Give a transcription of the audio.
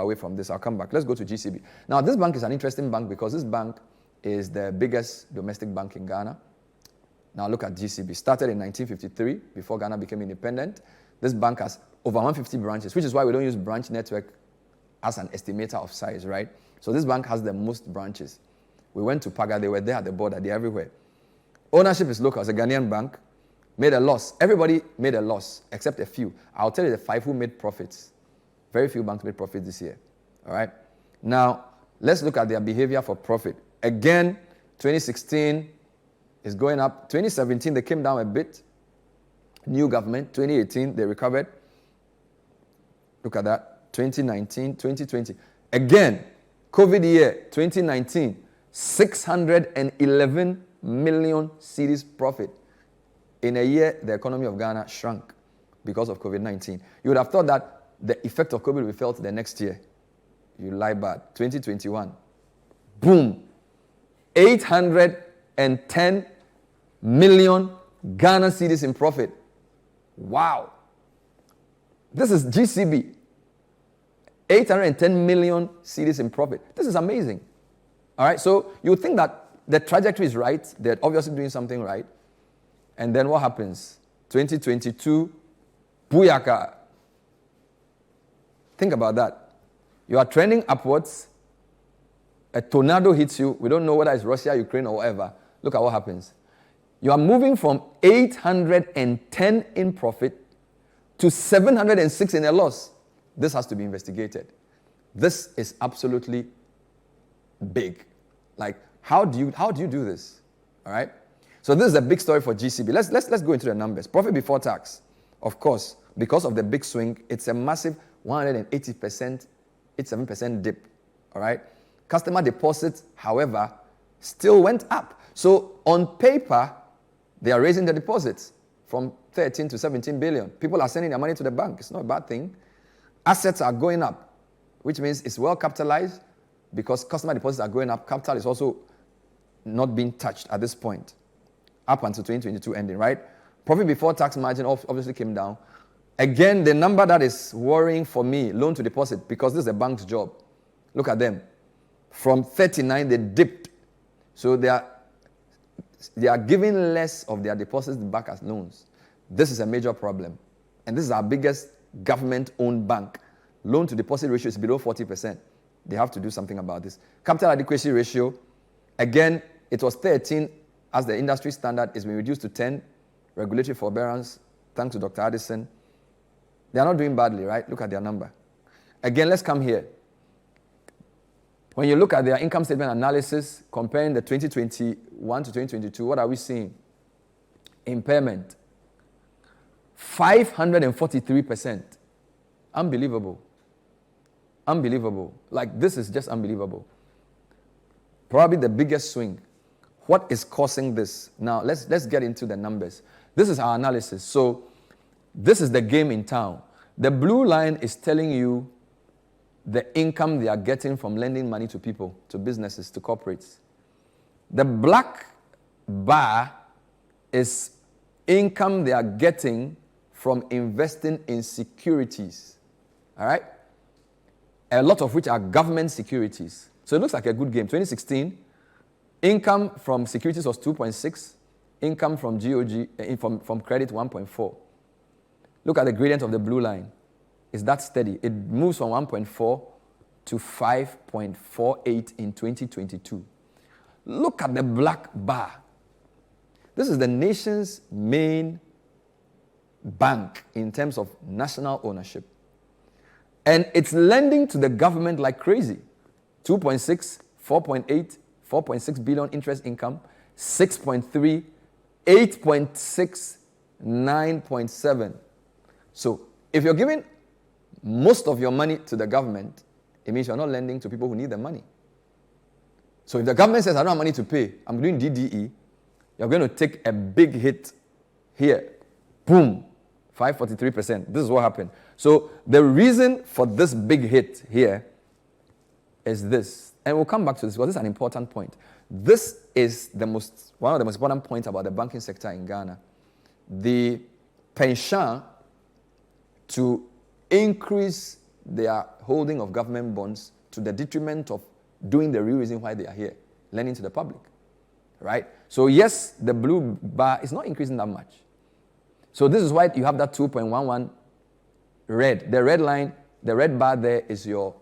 away from this. I'll come back. Let's go to GCB. Now, this bank is an interesting bank because this bank is the biggest domestic bank in Ghana. Now, look at GCB. Started in 1953, before Ghana became independent. This bank has over 150 branches, which is why we don't use branch network as an estimator of size, right? So this bank has the most branches. We went to Paga. They were there at the border. They're everywhere. Ownership is local. It's a Ghanaian bank. Made a loss. Everybody made a loss, except a few. I'll tell you the 5 who made profits. Very few banks made profits this year. All right? Now, let's look at their behavior for profit. Again, 2016 is going up. 2017, they came down a bit. New government. 2018, they recovered. Look at that. 2019, 2020. Again, COVID year, 2019, 611 million cedis profit. In a year, the economy of Ghana shrunk because of COVID-19. You would have thought that the effect of COVID will be felt the next year. You lie bad. 2021. Boom. 810 million Ghana cedis in profit. Wow. This is GCB. 810 million cedis in profit. This is amazing. All right, so you would think that the trajectory is right. They're obviously doing something right. And then what happens? 2022, booyaka. Think about that. You are trending upwards. A tornado hits you. We don't know whether it's Russia, Ukraine, or whatever. Look at what happens. You are moving from 810 in profit to 706 in a loss. This has to be investigated. This is absolutely big. Like, how do you do this? All right? So this is a big story for GCB. Let's go into the numbers. Profit before tax, of course, because of the big swing, it's a massive 180%, 87% dip. All right? Customer deposits, however, still went up. So on paper, they are raising the deposits from 13 to 17 billion. People are sending their money to the bank. It's not a bad thing. Assets are going up, which means it's well capitalized because customer deposits are going up. Capital is also not being touched at this point, up until 2022 ending, right? Profit before tax margin obviously came down. Again, the number that is worrying for me, loan to deposit, because this is a bank's job. Look at them. From 39, they dipped. So they are giving less of their deposits back as loans. This is a major problem. And this is our biggest government-owned bank. Loan to deposit ratio is below 40%. They have to do something about this. Capital adequacy ratio, again, it was 13 as the industry standard. It's been reduced to 10. Regulatory forbearance, thanks to Dr. Addison. They are not doing badly, right? Look at their number. Again, let's come here. When you look at their income statement analysis, comparing the 2021 to 2022, what are we seeing? Impairment. 543%. Unbelievable. Unbelievable. Like, this is just unbelievable. Probably the biggest swing. What is causing this? Now, let's get into the numbers. This is our analysis. So, this is the game in town. The blue line is telling you the income they are getting from lending money to people, to businesses, to corporates. The black bar is income they are getting from investing in securities. All right? A lot of which are government securities. So it looks like a good game. 2016, income from securities was 2.6. Income from GOG, from credit, 1.4. Look at the gradient of the blue line. It's that steady. It moves from 1.4 to 5.48 in 2022. Look at the black bar. This is the nation's main bank in terms of national ownership. And it's lending to the government like crazy. 2.6, 4.8, 4.6 billion interest income, 6.3, 8.6, 9.7. So if you're giving most of your money to the government, it means you're not lending to people who need the money. So if the government says, I don't have money to pay, I'm doing DDE, you're going to take a big hit here. Boom, 543%. This is what happened. So the reason for this big hit here is this. And we'll come back to this because this is an important point. This is one of the most important points about the banking sector in Ghana. The penchant to increase their holding of government bonds to the detriment of doing the real reason why they are here, lending to the public, right? So yes, the blue bar is not increasing that much. So this is why you have that 2.11 red. The red line, the red bar there is your